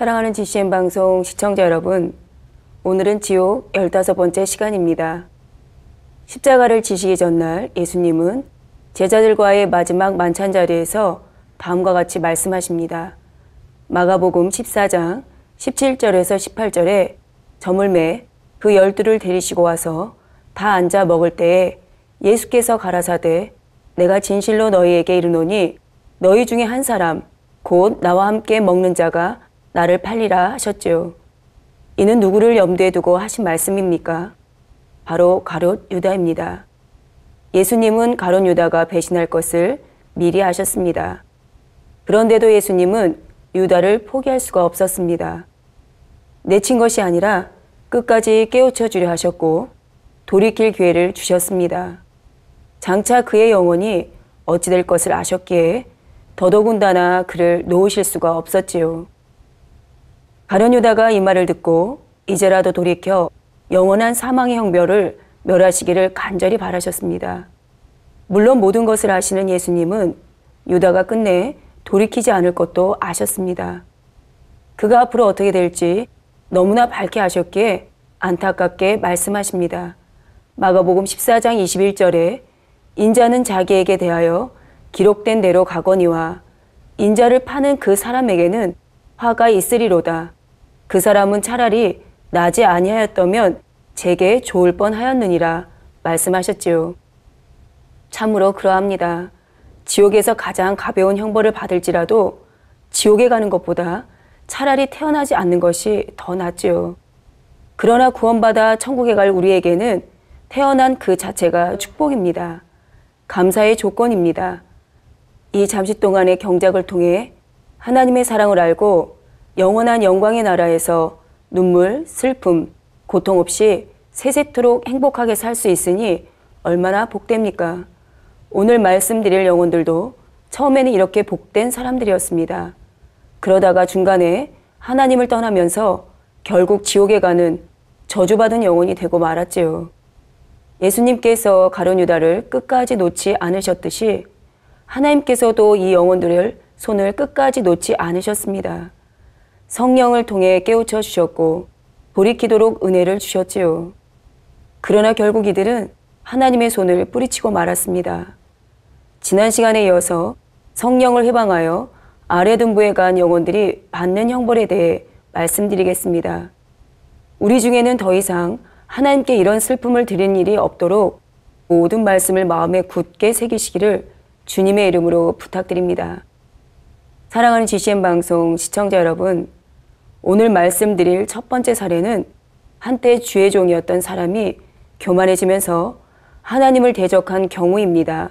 사랑하는 GCN 방송 시청자 여러분, 오늘은 지옥 15번째 시간입니다. 십자가를 지시기 전날 예수님은 제자들과의 마지막 만찬 자리에서 다음과 같이 말씀하십니다. 마가복음 14장 17절에서 18절에 저물매 그 12를 데리시고 와서 다 앉아 먹을 때에 예수께서 가라사대 내가 진실로 너희에게 이르노니 너희 중에 한 사람 곧 나와 함께 먹는 자가 나를 팔리라 하셨죠. 이는 누구를 염두에 두고 하신 말씀입니까? 바로 가룟 유다입니다. 예수님은 가룟 유다가 배신할 것을 미리 아셨습니다. 그런데도 예수님은 유다를 포기할 수가 없었습니다. 내친 것이 아니라 끝까지 깨우쳐 주려 하셨고 돌이킬 기회를 주셨습니다. 장차 그의 영혼이 어찌 될 것을 아셨기에 더더군다나 그를 놓으실 수가 없었지요. 가룟 유다가 이 말을 듣고 이제라도 돌이켜 영원한 사망의 형벌을 멸하시기를 간절히 바라셨습니다. 물론 모든 것을 아시는 예수님은 유다가 끝내 돌이키지 않을 것도 아셨습니다. 그가 앞으로 어떻게 될지 너무나 밝게 아셨기에 안타깝게 말씀하십니다. 마가복음 14장 21절에 인자는 자기에게 대하여 기록된 대로 가거니와 인자를 파는 그 사람에게는 화가 있으리로다. 그 사람은 차라리 나지 아니하였다면 제게 좋을 뻔하였느니라 말씀하셨지요. 참으로 그러합니다. 지옥에서 가장 가벼운 형벌을 받을지라도 지옥에 가는 것보다 차라리 태어나지 않는 것이 더 낫지요. 그러나 구원받아 천국에 갈 우리에게는 태어난 그 자체가 축복입니다. 감사의 조건입니다. 이 잠시 동안의 경작을 통해 하나님의 사랑을 알고 영원한 영광의 나라에서 눈물, 슬픔, 고통 없이 세세토록 행복하게 살 수 있으니 얼마나 복됩니까? 오늘 말씀드릴 영혼들도 처음에는 이렇게 복된 사람들이었습니다. 그러다가 중간에 하나님을 떠나면서 결국 지옥에 가는 저주받은 영혼이 되고 말았지요. 예수님께서 가룟 유다를 끝까지 놓지 않으셨듯이 하나님께서도 이 영혼들을 손을 끝까지 놓지 않으셨습니다. 성령을 통해 깨우쳐 주셨고 돌이키도록 은혜를 주셨지요. 그러나 결국 이들은 하나님의 손을 뿌리치고 말았습니다. 지난 시간에 이어서 성령을 해방하여 아래등부에 간 영혼들이 받는 형벌에 대해 말씀드리겠습니다. 우리 중에는 더 이상 하나님께 이런 슬픔을 드리는 일이 없도록 모든 말씀을 마음에 굳게 새기시기를 주님의 이름으로 부탁드립니다. 사랑하는 GCN 방송 시청자 여러분, 오늘 말씀드릴 첫 번째 사례는 한때 주의 종이었던 사람이 교만해지면서 하나님을 대적한 경우입니다.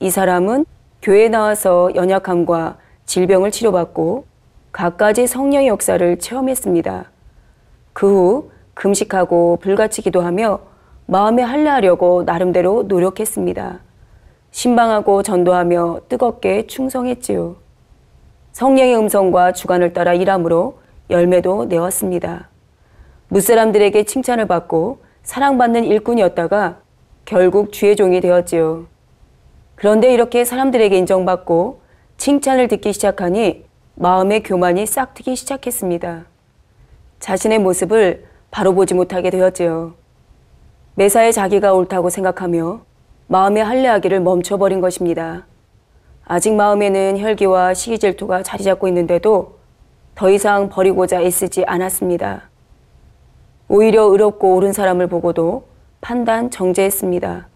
이 사람은 교회에 나와서 연약함과 질병을 치료받고 갖가지 성령의 역사를 체험했습니다. 그 후 금식하고 불같이 기도하며 마음에 할례하려고 나름대로 노력했습니다. 신방하고 전도하며 뜨겁게 충성했지요. 성령의 음성과 주관을 따라 일함으로 열매도 내었습니다. 무사람들에게 칭찬을 받고 사랑받는 일꾼이었다가 결국 주의 종이 되었지요. 그런데 이렇게 사람들에게 인정받고 칭찬을 듣기 시작하니 마음의 교만이 싹트기 시작했습니다. 자신의 모습을 바로 보지 못하게 되었지요. 매사에 자기가 옳다고 생각하며 마음에 할례하기를 멈춰버린 것입니다. 아직 마음에는 혈기와 시기 질투가 자리 잡고 있는데도 더 이상 버리고자 애쓰지 않았습니다. 오히려 의롭고 옳은 사람을 보고도 판단 정죄했습니다.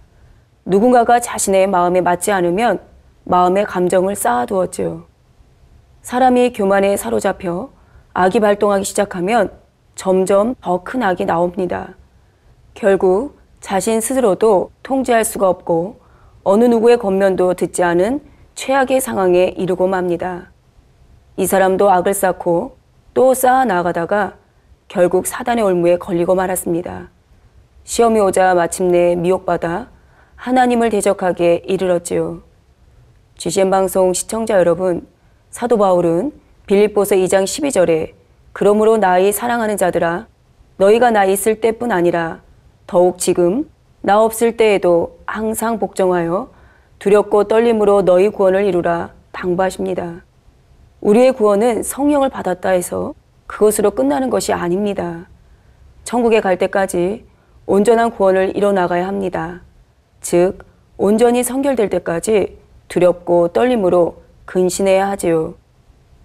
누군가가 자신의 마음에 맞지 않으면 마음의 감정을 쌓아두었지요. 사람이 교만에 사로잡혀 악이 발동하기 시작하면 점점 더 큰 악이 나옵니다. 결국 자신 스스로도 통제할 수가 없고 어느 누구의 권면도 듣지 않은 최악의 상황에 이르고 맙니다. 이 사람도 악을 쌓고 또 쌓아 나가다가 결국 사단의 올무에 걸리고 말았습니다. 시험이 오자 마침내 미혹받아 하나님을 대적하게 이르렀지요. GCN 방송 시청자 여러분, 사도 바울은 빌립보서 2장 12절에 그러므로 나의 사랑하는 자들아 너희가 나 있을 때뿐 아니라 더욱 지금 나 없을 때에도 항상 복종하여 두렵고 떨림으로 너희 구원을 이루라 당부하십니다. 우리의 구원은 성령을 받았다 해서 그것으로 끝나는 것이 아닙니다. 천국에 갈 때까지 온전한 구원을 이뤄나가야 합니다. 즉, 온전히 성결될 때까지 두렵고 떨림으로 근신해야 하지요.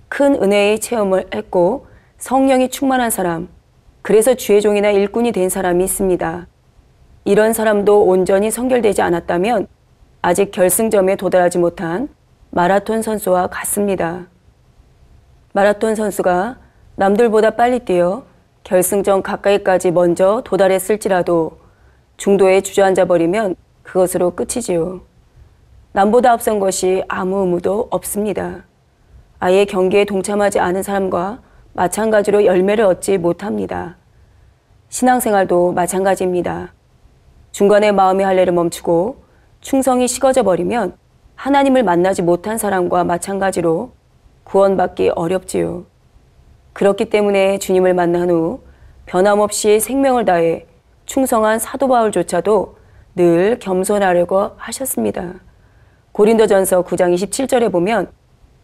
큰 은혜의 체험을 했고 성령이 충만한 사람, 그래서 주의 종이나 일꾼이 된 사람이 있습니다. 이런 사람도 온전히 성결되지 않았다면 아직 결승점에 도달하지 못한 마라톤 선수와 같습니다. 마라톤 선수가 남들보다 빨리 뛰어 결승점 가까이까지 먼저 도달했을지라도 중도에 주저앉아 버리면 그것으로 끝이지요. 남보다 앞선 것이 아무 의무도 없습니다. 아예 경기에 동참하지 않은 사람과 마찬가지로 열매를 얻지 못합니다. 신앙생활도 마찬가지입니다. 중간에 마음의 할례를 멈추고 충성이 식어져 버리면 하나님을 만나지 못한 사람과 마찬가지로 구원받기 어렵지요. 그렇기 때문에 주님을 만난 후 변함없이 생명을 다해 충성한 사도 바울조차도 늘 겸손하려고 하셨습니다. 고린도전서 9장 27절에 보면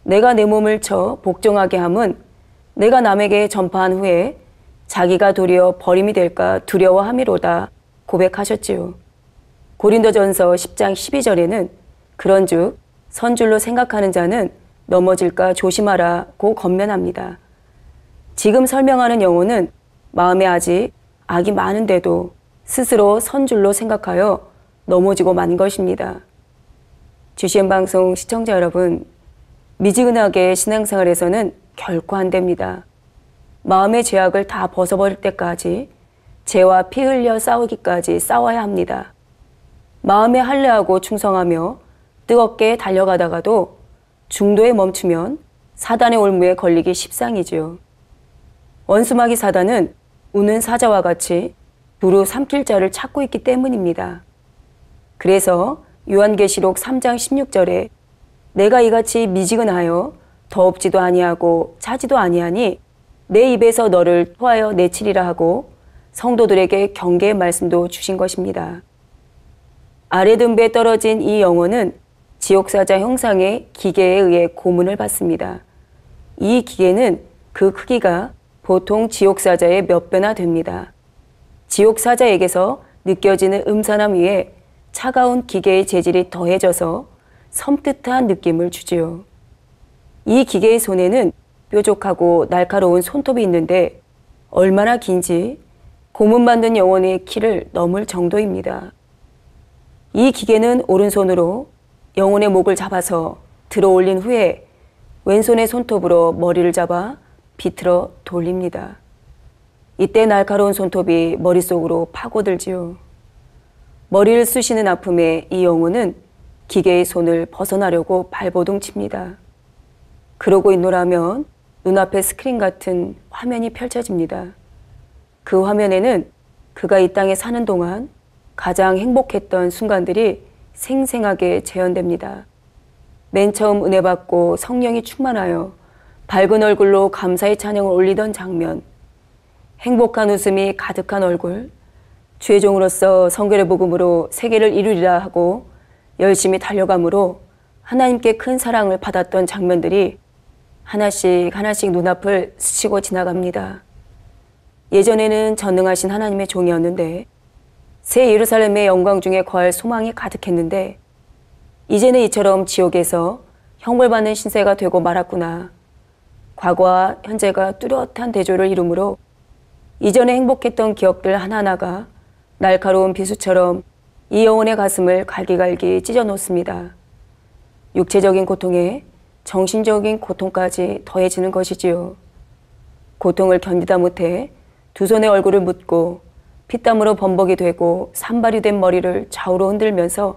내가 내 몸을 쳐 복종하게 함은 내가 남에게 전파한 후에 자기가 도리어 버림이 될까 두려워함이로다 고백하셨지요. 고린도전서 10장 12절에는 그런즉 선줄로 생각하는 자는 넘어질까 조심하라고 권면합니다. 지금 설명하는 영혼은 마음에 아직 악이 많은데도 스스로 선줄로 생각하여 넘어지고 만 것입니다. GCN 방송 시청자 여러분, 미지근하게 신앙생활에서는 결코 안 됩니다. 마음의 죄악을 다 벗어버릴 때까지 죄와 피 흘려 싸우기까지 싸워야 합니다. 마음에 할례하고 충성하며 뜨겁게 달려가다가도 중도에 멈추면 사단의 올무에 걸리기 십상이지요. 원수마귀 사단은 우는 사자와 같이 두루 삼킬 자를 찾고 있기 때문입니다. 그래서 요한계시록 3장 16절에 내가 이같이 미지근하여 더럽지도 아니하고 차지도 아니하니 내 입에서 너를 토하여 내치리라 하고 성도들에게 경계의 말씀도 주신 것입니다. 아래등배에 떨어진 이 영혼은 지옥사자 형상의 기계에 의해 고문을 받습니다. 이 기계는 그 크기가 보통 지옥사자의 몇 배나 됩니다. 지옥사자에게서 느껴지는 음산함 위에 차가운 기계의 재질이 더해져서 섬뜩한 느낌을 주지요. 이 기계의 손에는 뾰족하고 날카로운 손톱이 있는데 얼마나 긴지 고문받는 영혼의 키를 넘을 정도입니다. 이 기계는 오른손으로 영혼의 목을 잡아서 들어 올린 후에 왼손의 손톱으로 머리를 잡아 비틀어 돌립니다. 이때 날카로운 손톱이 머릿속으로 파고들지요. 머리를 쑤시는 아픔에 이 영혼은 기계의 손을 벗어나려고 발버둥 칩니다. 그러고 있노라면 눈앞에 스크린 같은 화면이 펼쳐집니다. 그 화면에는 그가 이 땅에 사는 동안 가장 행복했던 순간들이 생생하게 재현됩니다. 맨 처음 은혜 받고 성령이 충만하여 밝은 얼굴로 감사의 찬양을 올리던 장면, 행복한 웃음이 가득한 얼굴, 주의 종으로서 성결의 복음으로 세계를 이루리라 하고 열심히 달려감으로 하나님께 큰 사랑을 받았던 장면들이 하나씩 하나씩 눈앞을 스치고 지나갑니다. 예전에는 전능하신 하나님의 종이었는데 새 예루살렘의 영광 중에 거할 소망이 가득했는데 이제는 이처럼 지옥에서 형벌받는 신세가 되고 말았구나. 과거와 현재가 뚜렷한 대조를 이루므로 이전에 행복했던 기억들 하나하나가 날카로운 비수처럼 이 영혼의 가슴을 갈기갈기 찢어놓습니다. 육체적인 고통에 정신적인 고통까지 더해지는 것이지요. 고통을 견디다 못해 두 손의 얼굴을 묻고 피땀으로 범벅이 되고 산발이 된 머리를 좌우로 흔들면서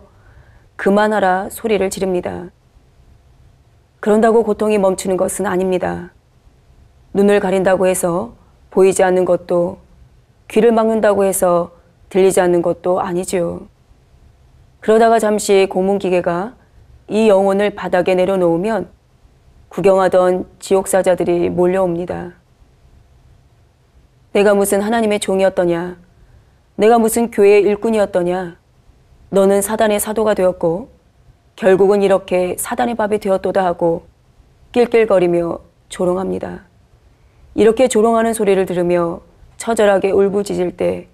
그만하라 소리를 지릅니다. 그런다고 고통이 멈추는 것은 아닙니다. 눈을 가린다고 해서 보이지 않는 것도, 귀를 막는다고 해서 들리지 않는 것도 아니지요. 그러다가 잠시 고문기계가 이 영혼을 바닥에 내려놓으면 구경하던 지옥사자들이 몰려옵니다. 내가 무슨 하나님의 종이었더냐? 내가 무슨 교회의 일꾼이었더냐? 너는 사단의 사도가 되었고 결국은 이렇게 사단의 밥이 되었도다 하고 낄낄거리며 조롱합니다. 이렇게 조롱하는 소리를 들으며 처절하게 울부짖을 때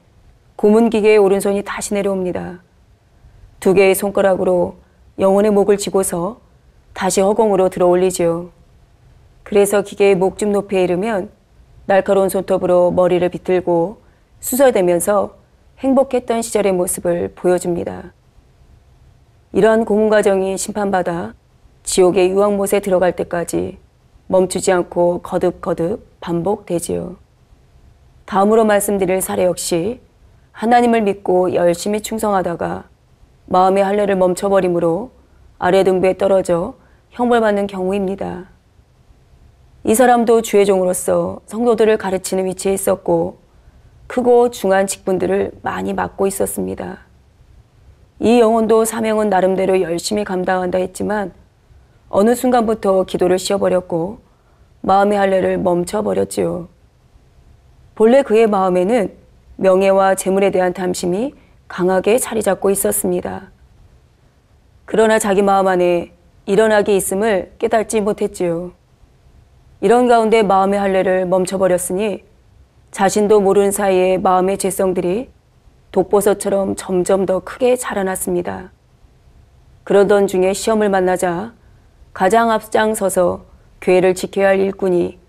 고문 기계의 오른손이 다시 내려옵니다. 두 개의 손가락으로 영혼의 목을 쥐고서 다시 허공으로 들어 올리지요. 그래서 기계의 목좀 높이에 이르면 날카로운 손톱으로 머리를 비틀고 수설대면서 행복했던 시절의 모습을 보여줍니다. 이러한 고문 과정이 심판받아 지옥의 유황못에 들어갈 때까지 멈추지 않고 거듭거듭 반복되지요. 다음으로 말씀드릴 사례 역시 하나님을 믿고 열심히 충성하다가 마음의 할례를 멈춰버림으로 아래 등부에 떨어져 형벌받는 경우입니다. 이 사람도 주의 종으로서 성도들을 가르치는 위치에 있었고 크고 중한 직분들을 많이 맡고 있었습니다. 이 영혼도 사명은 나름대로 열심히 감당한다 했지만 어느 순간부터 기도를 쉬어버렸고 마음의 할례를 멈춰버렸지요. 본래 그의 마음에는 명예와 재물에 대한 탐심이 강하게 자리 잡고 있었습니다. 그러나 자기 마음 안에 일어나게 있음을 깨닫지 못했지요. 이런 가운데 마음의 할례를 멈춰버렸으니 자신도 모르는 사이에 마음의 죄성들이 독버섯처럼 점점 더 크게 자라났습니다. 그러던 중에 시험을 만나자 가장 앞장서서 교회를 지켜야 할 일꾼이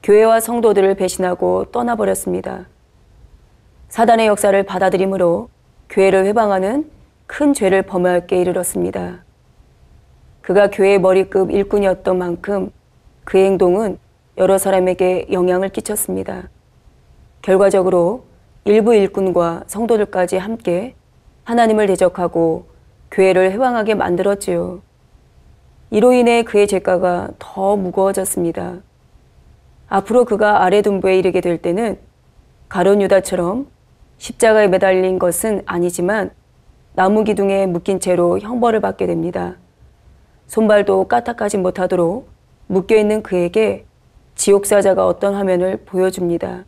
교회와 성도들을 배신하고 떠나버렸습니다. 사단의 역사를 받아들이므로 교회를 회방하는 큰 죄를 범하게 이르렀습니다. 그가 교회의 머리급 일꾼이었던 만큼 그의 행동은 여러 사람에게 영향을 끼쳤습니다. 결과적으로 일부 일꾼과 성도들까지 함께 하나님을 대적하고 교회를 회방하게 만들었지요. 이로 인해 그의 죄가가 더 무거워졌습니다. 앞으로 그가 아래 등부에 이르게 될 때는 가룟 유다처럼 십자가에 매달린 것은 아니지만 나무 기둥에 묶인 채로 형벌을 받게 됩니다. 손발도 까딱하지 못하도록 묶여있는 그에게 지옥사자가 어떤 화면을 보여줍니다.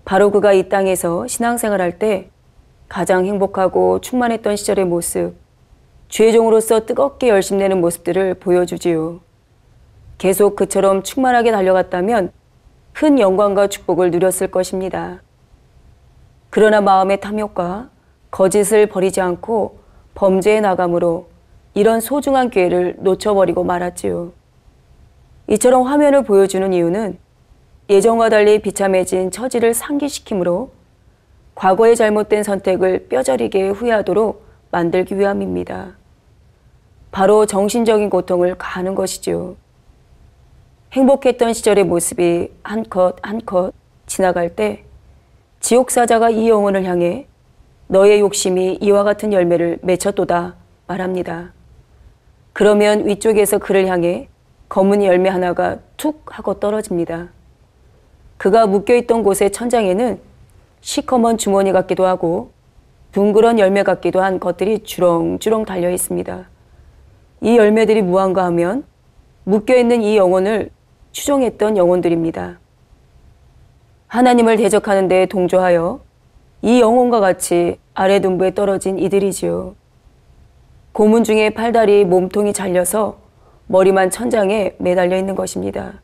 바로 그가 이 땅에서 신앙생활할 때 가장 행복하고 충만했던 시절의 모습, 주의 종으로서 뜨겁게 열심내는 모습들을 보여주지요. 계속 그처럼 충만하게 달려갔다면 큰 영광과 축복을 누렸을 것입니다. 그러나 마음의 탐욕과 거짓을 버리지 않고 범죄에 나감으로 이런 소중한 기회를 놓쳐버리고 말았지요. 이처럼 화면을 보여주는 이유는 예전과 달리 비참해진 처지를 상기시키므로 과거의 잘못된 선택을 뼈저리게 후회하도록 만들기 위함입니다. 바로 정신적인 고통을 가하는 것이죠. 행복했던 시절의 모습이 한 컷 한 컷 지나갈 때 지옥사자가 이 영혼을 향해 너의 욕심이 이와 같은 열매를 맺혔도다 말합니다. 그러면 위쪽에서 그를 향해 검은 열매 하나가 툭 하고 떨어집니다. 그가 묶여있던 곳의 천장에는 시커먼 주머니 같기도 하고 둥그런 열매 같기도 한 것들이 주렁주렁 달려 있습니다. 이 열매들이 무엇인가 하면 묶여있는 이 영혼을 추종했던 영혼들입니다. 하나님을 대적하는 데 동조하여 이 영혼과 같이 아래 등부에 떨어진 이들이지요. 고문 중에 팔다리 몸통이 잘려서 머리만 천장에 매달려 있는 것입니다.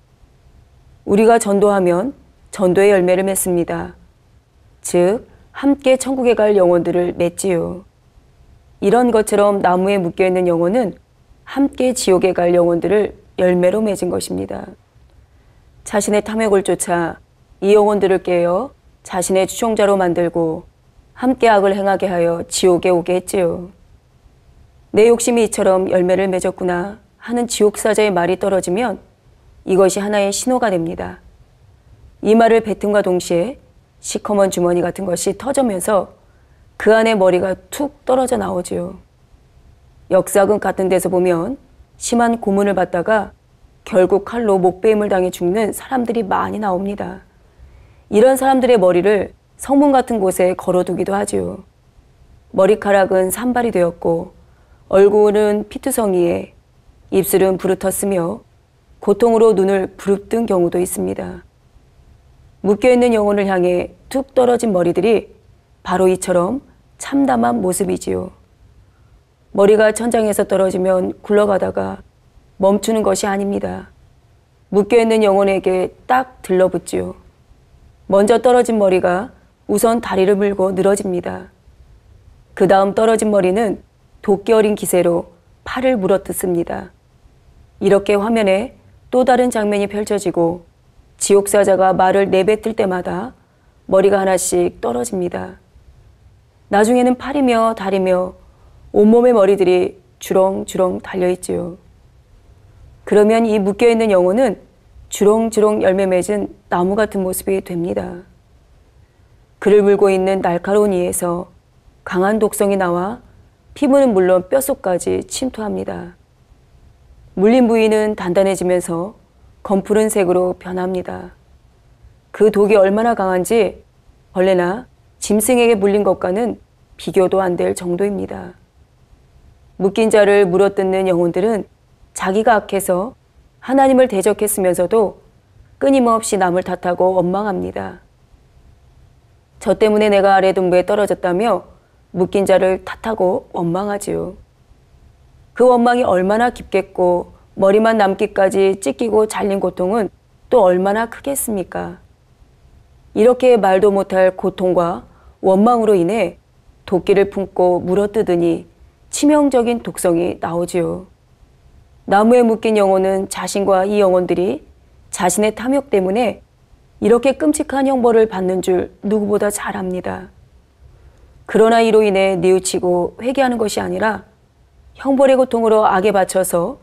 우리가 전도하면 전도의 열매를 맺습니다. 즉 함께 천국에 갈 영혼들을 맺지요. 이런 것처럼 나무에 묶여있는 영혼은 함께 지옥에 갈 영혼들을 열매로 맺은 것입니다. 자신의 탐욕을 쫓아 이 영혼들을 깨어 자신의 추종자로 만들고 함께 악을 행하게 하여 지옥에 오게 했지요. 내 욕심이 이처럼 열매를 맺었구나 하는 지옥사자의 말이 떨어지면 이것이 하나의 신호가 됩니다. 이 말을 뱉음과 동시에 시커먼 주머니 같은 것이 터지면서 그 안에 머리가 툭 떨어져 나오지요. 역사극 같은 데서 보면 심한 고문을 받다가 결국 칼로 목베임을 당해 죽는 사람들이 많이 나옵니다. 이런 사람들의 머리를 성문 같은 곳에 걸어두기도 하지요. 머리카락은 산발이 되었고 얼굴은 피투성이에 입술은 부르텄으며 고통으로 눈을 부릅뜬 경우도 있습니다. 묶여있는 영혼을 향해 툭 떨어진 머리들이 바로 이처럼 참담한 모습이지요. 머리가 천장에서 떨어지면 굴러가다가 멈추는 것이 아닙니다. 묶여있는 영혼에게 딱 들러붙지요. 먼저 떨어진 머리가 우선 다리를 물고 늘어집니다. 그 다음 떨어진 머리는 도끼 어린 기세로 팔을 물어뜯습니다. 이렇게 화면에 또 다른 장면이 펼쳐지고 지옥사자가 말을 내뱉을 때마다 머리가 하나씩 떨어집니다. 나중에는 팔이며 다리며 온몸의 머리들이 주렁주렁 달려있지요. 그러면 이 묶여있는 영혼은 주렁주렁 열매 맺은 나무 같은 모습이 됩니다. 그를 물고 있는 날카로운 이에서 강한 독성이 나와 피부는 물론 뼛속까지 침투합니다. 물린 부위는 단단해지면서 검푸른 색으로 변합니다. 그 독이 얼마나 강한지 벌레나 짐승에게 물린 것과는 비교도 안 될 정도입니다. 묶인 자를 물어뜯는 영혼들은 자기가 악해서 하나님을 대적했으면서도 끊임없이 남을 탓하고 원망합니다. 저 때문에 내가 아래등부에 떨어졌다며 묶인 자를 탓하고 원망하지요. 그 원망이 얼마나 깊겠고 머리만 남기까지 찢기고 잘린 고통은 또 얼마나 크겠습니까? 이렇게 말도 못할 고통과 원망으로 인해 도끼를 품고 물어뜯으니 치명적인 독성이 나오지요. 나무에 묶인 영혼은 자신과 이 영혼들이 자신의 탐욕 때문에 이렇게 끔찍한 형벌을 받는 줄 누구보다 잘 압니다. 그러나 이로 인해 뉘우치고 회개하는 것이 아니라 형벌의 고통으로 악에 바쳐서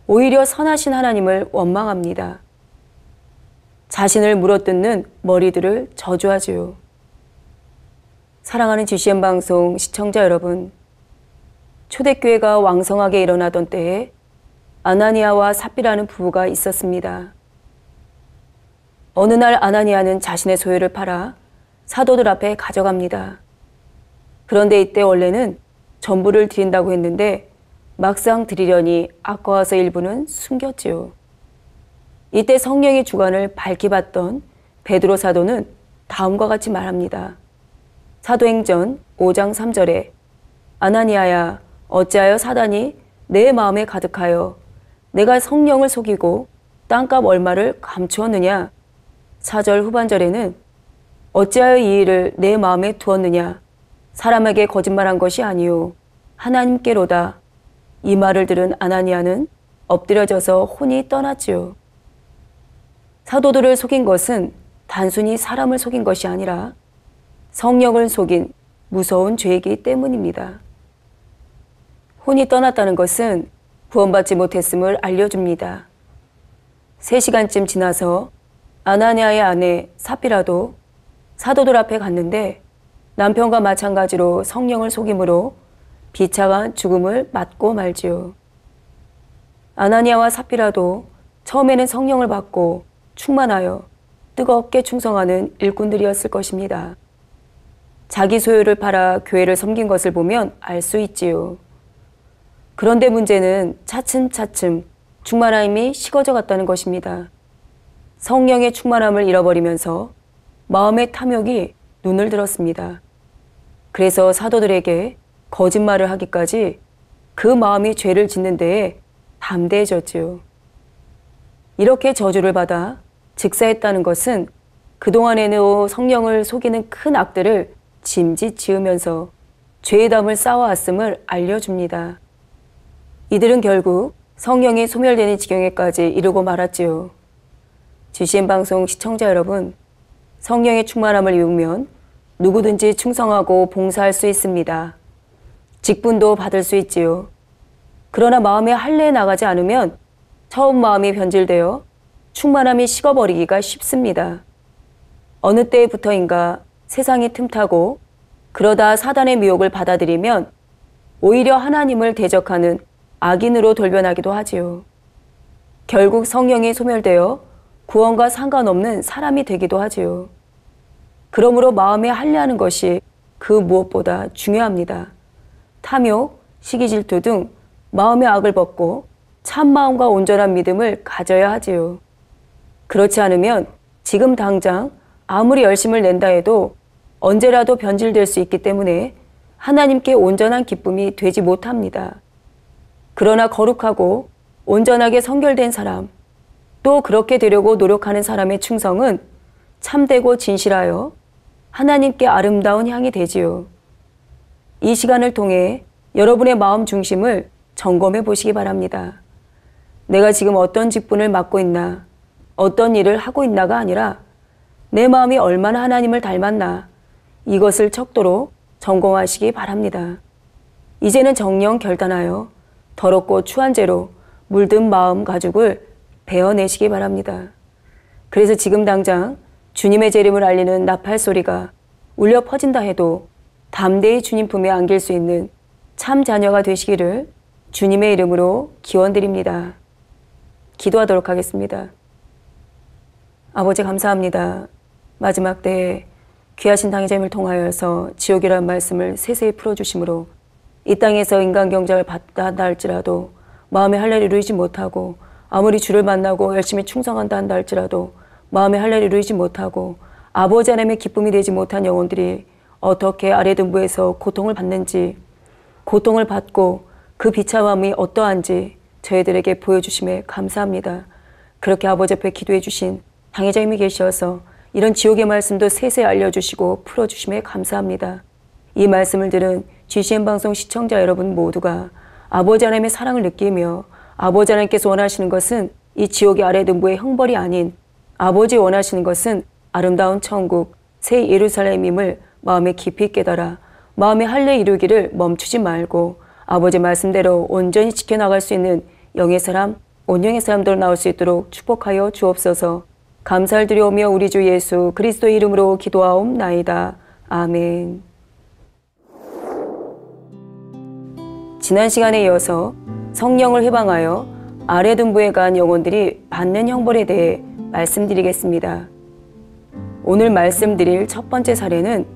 오히려 선하신 하나님을 원망합니다. 자신을 물어뜯는 머리들을 저주하지요. 사랑하는 GCN 방송 시청자 여러분, 초대교회가 왕성하게 일어나던 때에 아나니아와 삽비라는 부부가 있었습니다. 어느 날 아나니아는 자신의 소유를 팔아 사도들 앞에 가져갑니다. 그런데 이때 원래는 전부를 드린다고 했는데 막상 드리려니 아까워서 일부는 숨겼지요. 이때 성령의 주관을 밝히 받던 베드로 사도는 다음과 같이 말합니다. 사도행전 5장 3절에 아나니아야 어찌하여 사단이 내 마음에 가득하여 내가 성령을 속이고 땅값 얼마를 감추었느냐. 4절 후반절에는 어찌하여 이 일을 내 마음에 두었느냐. 사람에게 거짓말한 것이 아니요 하나님께로다. 이 말을 들은 아나니아는 엎드려져서 혼이 떠났지요. 사도들을 속인 것은 단순히 사람을 속인 것이 아니라 성령을 속인 무서운 죄이기 때문입니다. 혼이 떠났다는 것은 구원받지 못했음을 알려줍니다. 3시간쯤 지나서 아나니아의 아내 삽비라도 사도들 앞에 갔는데 남편과 마찬가지로 성령을 속임으로 비참한 죽음을 맞고 말지요. 아나니아와 삽비라도 처음에는 성령을 받고 충만하여 뜨겁게 충성하는 일꾼들이었을 것입니다. 자기 소유를 팔아 교회를 섬긴 것을 보면 알 수 있지요. 그런데 문제는 차츰차츰 충만함이 식어져 갔다는 것입니다. 성령의 충만함을 잃어버리면서 마음의 탐욕이 눈을 들었습니다. 그래서 사도들에게 거짓말을 하기까지 그 마음이 죄를 짓는 데에 담대해졌지요. 이렇게 저주를 받아 즉사했다는 것은 그동안에는 성령을 속이는 큰 악들을 짐짓 지으면서 죄의 담을 쌓아왔음을 알려줍니다. 이들은 결국 성령이 소멸되는 지경에까지 이르고 말았지요. GCN 방송 시청자 여러분, 성령의 충만함을 입으면 누구든지 충성하고 봉사할 수 있습니다. 직분도 받을 수 있지요. 그러나 마음에 할례에 나가지 않으면 처음 마음이 변질되어 충만함이 식어버리기가 쉽습니다. 어느 때부터인가 세상이 틈타고 그러다 사단의 미혹을 받아들이면 오히려 하나님을 대적하는 악인으로 돌변하기도 하지요. 결국 성령이 소멸되어 구원과 상관없는 사람이 되기도 하지요. 그러므로 마음에 할례하는 것이 그 무엇보다 중요합니다. 탐욕, 시기질투 등 마음의 악을 벗고 참마음과 온전한 믿음을 가져야 하지요. 그렇지 않으면 지금 당장 아무리 열심을 낸다 해도 언제라도 변질될 수 있기 때문에 하나님께 온전한 기쁨이 되지 못합니다. 그러나 거룩하고 온전하게 성결된 사람, 또 그렇게 되려고 노력하는 사람의 충성은 참되고 진실하여 하나님께 아름다운 향이 되지요. 이 시간을 통해 여러분의 마음 중심을 점검해 보시기 바랍니다. 내가 지금 어떤 직분을 맡고 있나, 어떤 일을 하고 있나가 아니라 내 마음이 얼마나 하나님을 닮았나, 이것을 척도로 점검하시기 바랍니다. 이제는 정령 결단하여 더럽고 추한 죄로 물든 마음 가죽을 베어내시기 바랍니다. 그래서 지금 당장 주님의 재림을 알리는 나팔 소리가 울려 퍼진다 해도 담대히 주님 품에 안길 수 있는 참 자녀가 되시기를 주님의 이름으로 기원드립니다. 기도하도록 하겠습니다. 아버지 감사합니다. 마지막 때에 귀하신 당의자님을 통하여서 지옥이라는 말씀을 세세히 풀어주심으로 이 땅에서 인간 경작을 받다 할지라도 마음의 할례를 이루지 못하고 아무리 주를 만나고 열심히 충성한다 한다 할지라도 마음의 할례를 이루지 못하고 아버지 하나님의 기쁨이 되지 못한 영혼들이 어떻게 아래등부에서 고통을 받는지, 고통을 받고 그 비참함이 어떠한지 저희들에게 보여주심에 감사합니다. 그렇게 아버지 앞에 기도해 주신 당회자님이 계셔서 이런 지옥의 말씀도 세세히 알려주시고 풀어주심에 감사합니다. 이 말씀을 들은 GCN 방송 시청자 여러분 모두가 아버지 하나님의 사랑을 느끼며 아버지 하나님께서 원하시는 것은 이 지옥의 아래등부의 형벌이 아닌 아버지 원하시는 것은 아름다운 천국 새 예루살렘임을 마음에 깊이 깨달아 마음의 할례 이루기를 멈추지 말고 아버지 말씀대로 온전히 지켜나갈 수 있는 영의 사람, 온영의 사람들로 나올 수 있도록 축복하여 주옵소서. 감사를 드려오며 우리 주 예수 그리스도의 이름으로 기도하옵나이다. 아멘. 지난 시간에 이어서 성령을 해방하여 아래등부에 간 영혼들이 받는 형벌에 대해 말씀드리겠습니다. 오늘 말씀드릴 첫 번째 사례는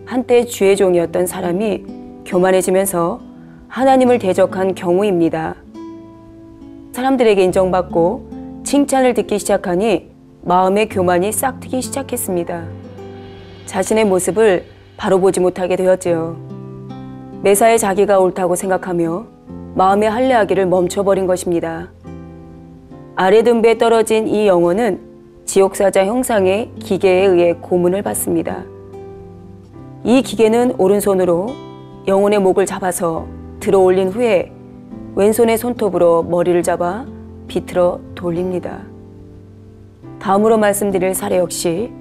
한때 주의 종이었던 사람이 교만해지면서 하나님을 대적한 경우입니다. 사람들에게 인정받고 칭찬을 듣기 시작하니 마음의 교만이 싹트기 시작했습니다. 자신의 모습을 바로 보지 못하게 되었지요. 매사에 자기가 옳다고 생각하며 마음의 할례하기를 멈춰버린 것입니다. 아래등부에 떨어진 이 영혼은 지옥사자 형상의 기계에 의해 고문을 받습니다. 이 기계는 오른손으로 영혼의 목을 잡아서 들어 올린 후에 왼손의 손톱으로 머리를 잡아 비틀어 돌립니다. 다음으로 말씀드릴 사례 역시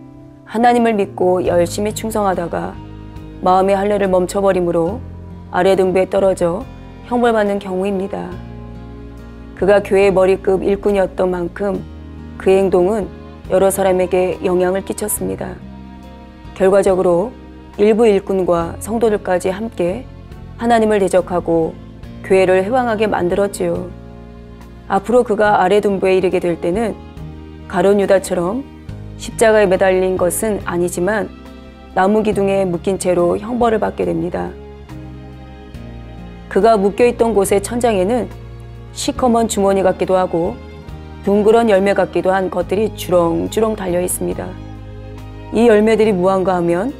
하나님을 믿고 열심히 충성하다가 마음의 할례를 멈춰버림으로 아래등부에 떨어져 형벌받는 경우입니다. 그가 교회의 머리급 일꾼이었던 만큼 그의 행동은 여러 사람에게 영향을 끼쳤습니다. 결과적으로 일부 일꾼과 성도들까지 함께 하나님을 대적하고 교회를 회방하게 만들었지요. 앞으로 그가 아래등부에 이르게 될 때는 가룟 유다처럼 십자가에 매달린 것은 아니지만 나무 기둥에 묶인 채로 형벌을 받게 됩니다. 그가 묶여있던 곳의 천장에는 시커먼 주머니 같기도 하고 둥그런 열매 같기도 한 것들이 주렁주렁 달려 있습니다. 이 열매들이 무엇인가 하면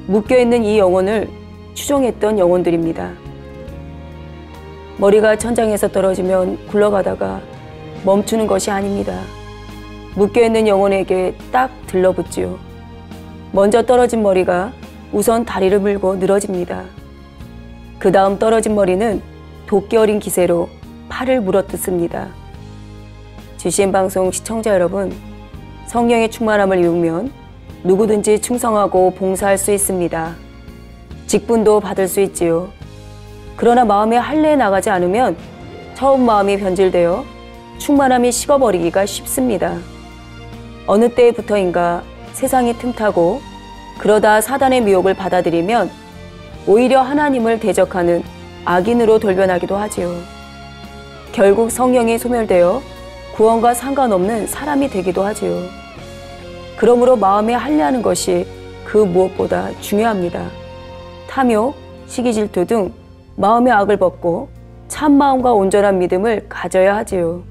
묶여있는 이 영혼을 추종했던 영혼들입니다. 머리가 천장에서 떨어지면 굴러가다가 멈추는 것이 아닙니다. 묶여있는 영혼에게 딱 들러붙지요. 먼저 떨어진 머리가 우선 다리를 물고 늘어집니다. 그 다음 떨어진 머리는 도끼 어린 기세로 팔을 물어뜯습니다. GCN 방송 시청자 여러분, 성령의 충만함을 입으면 누구든지 충성하고 봉사할 수 있습니다. 직분도 받을 수 있지요. 그러나 마음의 할례에 나가지 않으면 처음 마음이 변질되어 충만함이 식어버리기가 쉽습니다. 어느 때부터인가 세상이 틈타고 그러다 사단의 미혹을 받아들이면 오히려 하나님을 대적하는 악인으로 돌변하기도 하지요. 결국 성령이 소멸되어 구원과 상관없는 사람이 되기도 하지요. 그러므로 마음에 할례하는 것이 그 무엇보다 중요합니다. 탐욕, 시기 질투 등 마음의 악을 벗고 참마음과 온전한 믿음을 가져야 하지요.